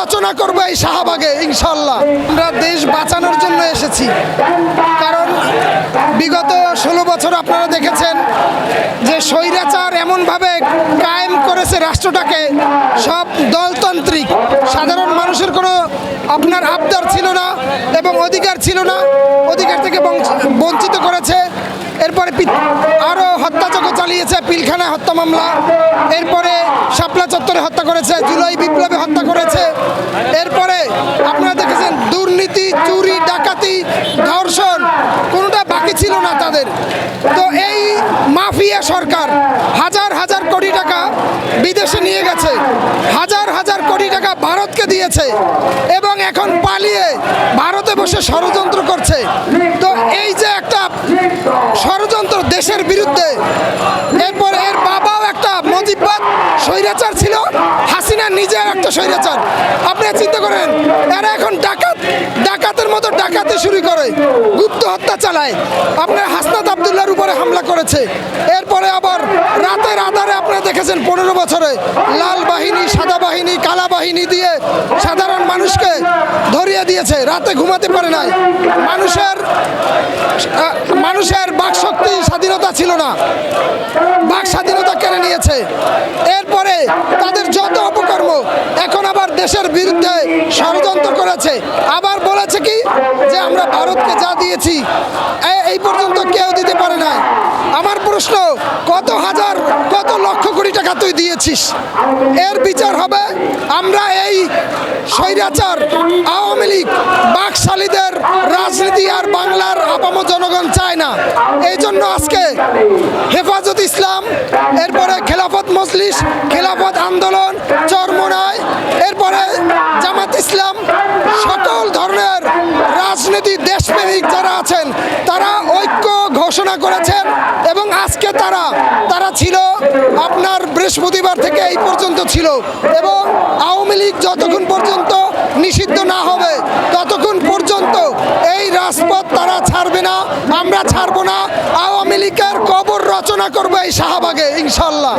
রচনা করব এই শাহবাগে ইনশাল্লাহ। আমরা দেশ বাঁচানোর জন্য এসেছি, কারণ বিগত 16 বছর আপনারা দেখেছেন যে স্বৈরাচার এমনভাবে কায়েম করেছে রাষ্ট্রটাকে, সব দলতান্ত্রিক, সাধারণ মানুষের কোনো আপনার আবদার ছিল না এবং অধিকার ছিল না, অধিকার থেকে বঞ্চিত করেছে। এরপরে আরও হত্যাযজ্ঞ চালিয়েছে, পিলখানায় হত্যা মামলা, এরপরে শাপলা চত্বরে হত্যা করেছে, জুলাই বিপ্লবে হত্যা করেছে। এরপরে আপনারা দেখেছেন দুর্নীতি, চুরি, ডাকাতি, ধর্ষণ, কোনোটা বাকি ছিল না তাদের। তো এই মাফিয়া সরকার হাজার হাজার কোটি টাকা বিদেশে নিয়ে গেছে, হাজার হাজার কোটি টাকা ভারতকে দিয়েছে এবং এখন পালিয়ে ভারতে বসে ষড়যন্ত্র করছে। তো এই যে একটা ষড়যন্ত্র দেশের বিরুদ্ধে, এরপর এর বাবাও একটা মুজিববাদ স্বৈরাচার ছিল, হাসিনা নিজেও একটা স্বৈরাচার। আপনারা চিন্তা করেন, এরা এখন ডাকাতের মতো ডাকাতি শুরু করে, গুপ্ত হত্যা চালায়। আপনার হাসনাত আবদুল্লাহর উপরে হামলা করেছে। এরপরে আবার রাতের আধারে আপনারা দেখেছেন 15 বছরে লাল বাহিনী, সাদা বাহিনী, কালা বাহিনী দিয়ে সাধারণ মানুষকে ধরিয়ে দিয়েছে, রাতে ঘুমাতে পারে নাই। মানুষের বাক শক্তি, স্বাধীনতা ছিল না, বাক স্বাধীনতা কেড়ে নিয়েছে। এরপরে তাদের যত অপকর্ম, এখন আবার দেশের বিরুদ্ধে ষড়যন্ত্র করেছে। আবার বলেছে কি যে আমরা ভারতকে যা দিয়েছি এই পর্যন্ত কেউ দিতে পারে না। আমার প্রশ্ন, কত লক্ষ কোটি টাকা তুই দিয়েছিস? এর বিচার হবে। আমরা এই স্বৈরাচার আওয়ামী লীগ বাকশালীদের রাজনীতি আর বাংলার আপাম জনগণ চায় না। এই জন্য আজকে হেফাজত ইসলাম, এরপরে খেলাফত মজলিস, খেলাফত আন্দোলন, চরমোনাই, এরপরে জামাত ইসলাম, সকল ধরনের রাজনীতি দেশপ্রেমিক যারা আছেন তারা ঐক্য ঘোষণা করেছেন এবং আজকে তারা ছিল আপনার বৃহস্পতিবার থেকে এই পর্যন্ত ছিল। এবং আওয়ামী লীগ যতক্ষণ পর্যন্ত নিষিদ্ধ না হবে ততক্ষণ পর্যন্ত এই রাজপথ তারা ছাড়বে না, আমরা ছাড়বো না। আওয়ামী লীগের কবর রচনা করবো এই শাহবাগে ইনশাল্লাহ।